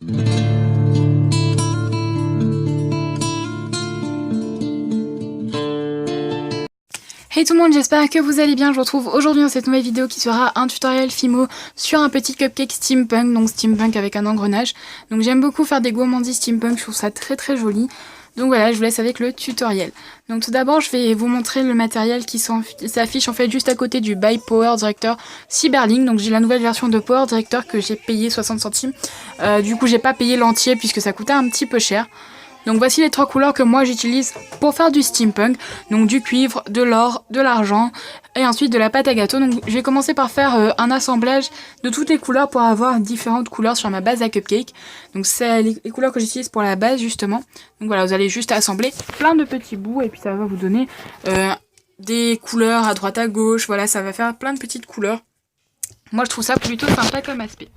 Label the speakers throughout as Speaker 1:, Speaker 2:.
Speaker 1: Hey tout le monde, j'espère que vous allez bien. Je vous retrouve aujourd'hui dans cette nouvelle vidéo qui sera un tutoriel Fimo sur un petit cupcake steampunk, donc steampunk avec un engrenage. Donc j'aime beaucoup faire des gourmandises steampunk, je trouve ça très très joli. Donc voilà, je vous laisse avec le tutoriel. Donc tout d'abord, je vais vous montrer le matériel qui s'affiche en fait juste à côté du Buy Power Director Cyberlink. Donc j'ai la nouvelle version de Power Director que j'ai payé 60 centimes. Du coup j'ai pas payé l'entier puisque ça coûtait un petit peu cher. Donc voici les trois couleurs que moi j'utilise pour faire du steampunk. Donc du cuivre, de l'or, de l'argent et ensuite de la pâte à gâteau. Donc je vais commencer par faire un assemblage de toutes les couleurs pour avoir différentes couleurs sur ma base à cupcake. Donc c'est les couleurs que j'utilise pour la base justement. Donc voilà, vous allez juste assembler plein de petits bouts et puis ça va vous donner des couleurs à droite à gauche. Voilà, ça va faire plein de petites couleurs. Moi je trouve ça plutôt sympa comme aspect.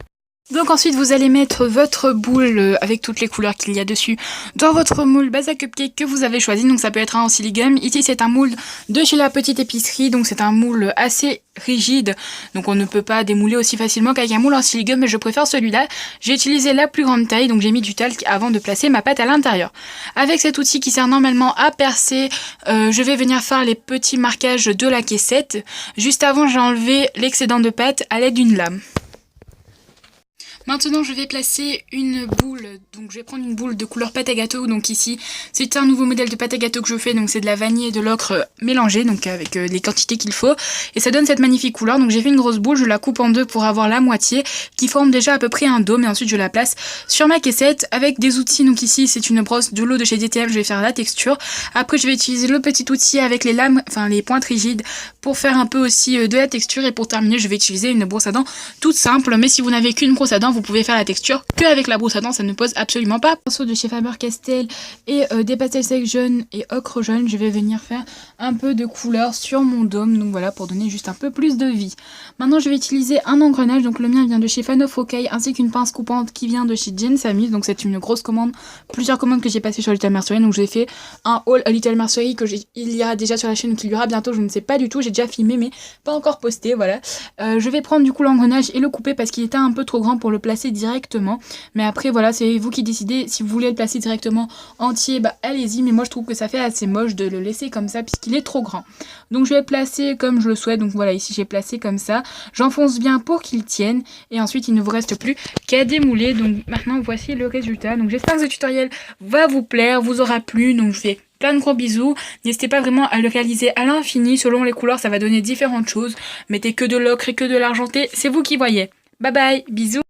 Speaker 1: Donc ensuite vous allez mettre votre boule avec toutes les couleurs qu'il y a dessus dans votre moule base à cupcake que vous avez choisi. Donc ça peut être un en silicone. Ici c'est un moule de chez la petite épicerie. Donc c'est un moule assez rigide. Donc on ne peut pas démouler aussi facilement qu'avec un moule en silicone. Mais je préfère celui-là. J'ai utilisé la plus grande taille. Donc j'ai mis du talc avant de placer ma pâte à l'intérieur. Avec cet outil qui sert normalement à percer, je vais venir faire les petits marquages de la caissette. Juste avant j'ai enlevé l'excédent de pâte à l'aide d'une lame. Maintenant je vais placer une boule, donc je vais prendre une boule de couleur pâte à gâteau, donc ici c'est un nouveau modèle de pâte à gâteau que je fais, donc c'est de la vanille et de l'ocre mélangée, donc avec les quantités qu'il faut, et ça donne cette magnifique couleur. Donc j'ai fait une grosse boule, je la coupe en deux pour avoir la moitié, qui forme déjà à peu près un dôme, et ensuite je la place sur ma caissette avec des outils. Donc ici c'est une brosse de l'eau de chez DTM, je vais faire la texture, après je vais utiliser le petit outil avec les lames, enfin les pointes rigides, pour faire un peu aussi de la texture, et pour terminer je vais utiliser une brosse à dents toute simple, mais si vous n'avez qu'une brosse à dents, vous pouvez faire la texture qu'avec la brosse à dents, ça ne pose absolument pas. Pinceau de chez Faber-Castell et des pastels secs jaunes et ocre jaune, je vais venir faire un peu de couleur sur mon dôme, donc voilà, pour donner juste un peu plus de vie. Maintenant je vais utiliser un engrenage, donc le mien vient de chez Fan of Rocaille, ainsi qu'une pince coupante qui vient de chez Jen Samis, donc c'est une grosse commande, plusieurs commandes que j'ai passées sur Little Mercery. Donc j'ai fait un haul à Little Mercery que il y a déjà sur la chaîne, qu'il y aura bientôt, je ne sais pas du tout, j'ai déjà filmé mais pas encore posté, voilà. Je vais prendre du coup l'engrenage et le couper parce qu'il était un peu trop grand pour le placer directement, mais après voilà, c'est vous qui décidez. Si vous voulez le placer directement entier, bah allez-y, mais moi je trouve que ça fait assez moche de le laisser comme ça puisqu'il est trop grand. Donc je vais le placer comme je le souhaite, donc voilà, ici j'ai placé comme ça, j'enfonce bien pour qu'il tienne, et ensuite il ne vous reste plus qu'à démouler. Donc maintenant voici le résultat. Donc j'espère que ce tutoriel va vous plaire, vous aura plu. Donc je fais plein de gros bisous, n'hésitez pas vraiment à le réaliser à l'infini, selon les couleurs ça va donner différentes choses, mettez que de l'ocre et que de l'argenté, c'est vous qui voyez. Bye bye, bisous.